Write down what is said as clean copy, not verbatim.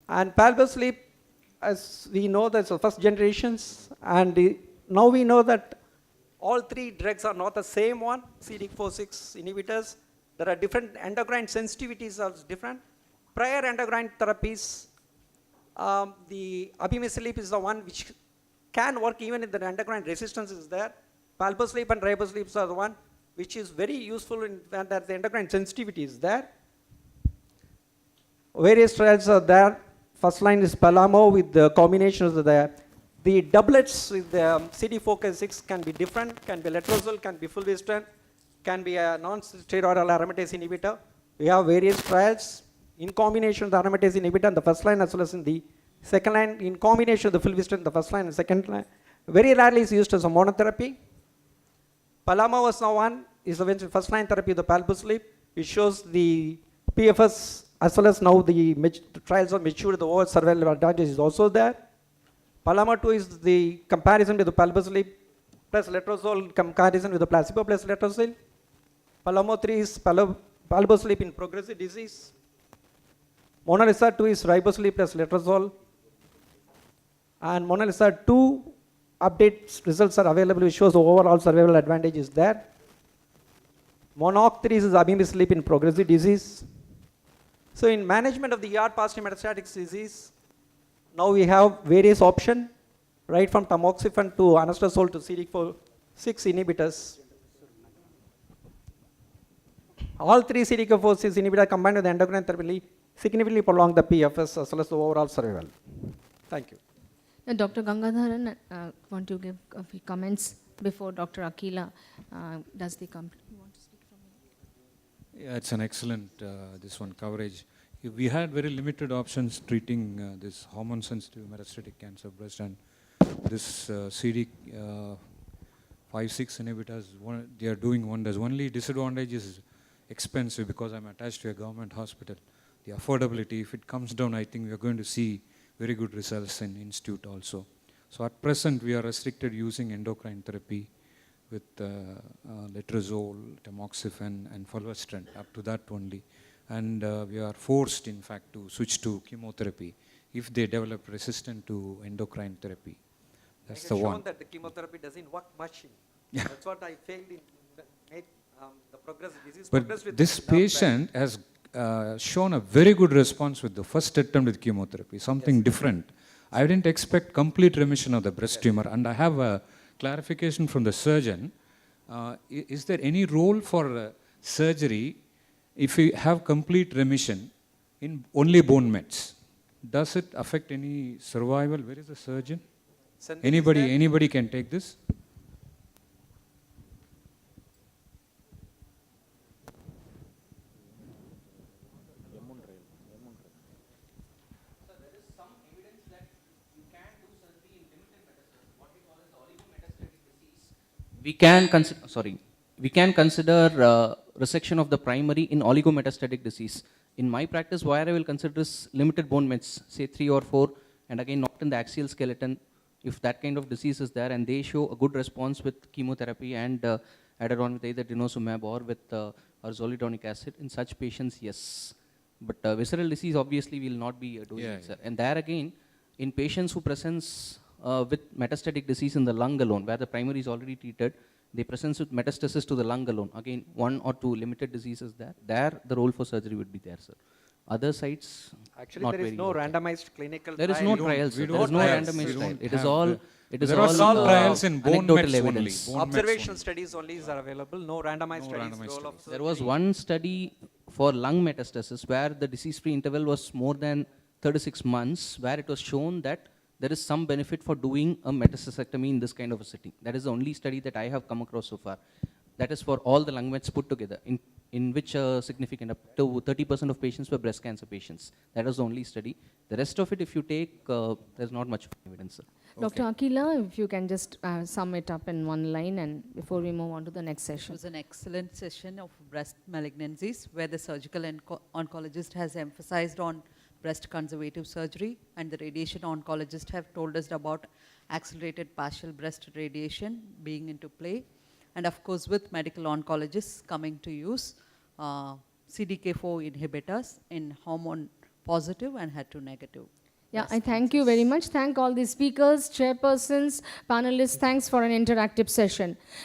And palbociclib, as we know, that's the first generations, and now we know that all three drugs are not the same one, CDK4/6 inhibitors. There are different endocrine sensitivities are different. Prior endocrine therapies, the abemaciclib is the one which can work even if the endocrine resistance is there. Palbociclib and ribociclib are the one which is very useful in when the endocrine sensitivity is there. Various trials are there. First line is Palamo with the combinations of the doublets with the CD4/6 can be different, can be letrozole, can be fulvestrant, can be a non-steroidal aromatase inhibitor. We have various trials in combination with the aromatase inhibitor in the first line as well as in the second line, in combination with the fulvestrant in the first line and second line. Very rarely is used as a monotherapy. Palamo was now one, is the first line therapy of the palbociclib. It shows the PFS as well as now the trials are matured, the overall survival advantage is also there. Palamo 2 is the comparison with the palbociclib plus letrozole comparison with the placebo plus letrozole. Palamo 3 is palbociclib in progressive disease. Mona Lisa 2 is ribociclib plus letrozole. And Mona Lisa 2 updates results are available, which shows the overall survival advantage is there. Monarch 3 is abemaciclib in progressive disease. So in management of the ER positive metastatic disease, now we have various options, right from tamoxifen to anastrozole to CDK4/6 inhibitors. All three CDK4/6 inhibitors combined with endocrine therapy significantly prolong the PFS as well as the overall survival. Thank you. Dr. Gangadharan, want to give a few comments before Dr. Akila does the company? You want to speak from here? Yeah, it's an excellent this one coverage. We had very limited options treating this hormone-sensitive metastatic cancer breast, and this CD5/6 inhibitors, they are doing wonders. Only disadvantage is expensive because I'm attached to a government hospital. The affordability, if it comes down, I think we are going to see very good results in institute also. So at present, we are restricted using endocrine therapy with letrozole, tamoxifen, and fulvestrant, up to that only. And we are forced, in fact, to switch to chemotherapy if they develop resistant to endocrine therapy. That's the one. Shown that the chemotherapy doesn't work much. That's what I failed in the progressive disease. But this patient has shown a very good response with the first attempt with chemotherapy, something different. I didn't expect complete remission of the breast tumor, and I have a clarification from the surgeon. Is there any role for surgery if we have complete remission in only bone mets? Does it affect any survival? Where is the surgeon? Anybody can take this? We can consider resection of the primary in oligometastatic disease. In my practice, where I will consider is limited bone mets, say 3 or 4, and again not in the axial skeleton. If that kind of disease is there and they show a good response with chemotherapy and added on with either denosumab or with or zoledronic acid, in such patients, yes. But visceral disease obviously will not be doing it, sir. And there again, in patients who presents with metastatic disease in the lung alone, where the primary is already treated, they present with metastasis to the lung alone. Again, 1 or 2 limited diseases there. There, the role for surgery would be there, sir. Other sites, actually, there is no randomized clinical trial. There is no trials. There is no randomized trial. It is all. There are some trials in bone mets only. Observational studies only are available. No randomized studies. There was one study for lung metastasis where the disease-free interval was more than 36 months, where it was shown that there is some benefit for doing a metastasectomy in this kind of a setting. That is the only study that I have come across so far. That is for all the lung mets put together, in which significant up to 30% of patients were breast cancer patients. That was the only study. The rest of it, if you take, there's not much evidence, sir. Dr. Akila, if you can just sum it up in one line and before we move on to the next session. It was an excellent session of breast malignancies where the surgical oncologist has emphasized on breast conservative surgery, and the radiation oncologist have told us about accelerated partial breast radiation being into play. And of course, with medical oncologists coming to use CDK4 inhibitors in hormone positive and HER2 negative. Yeah, breast I thank you very much. Thank all the speakers, chairpersons, panelists. Thanks for an interactive session.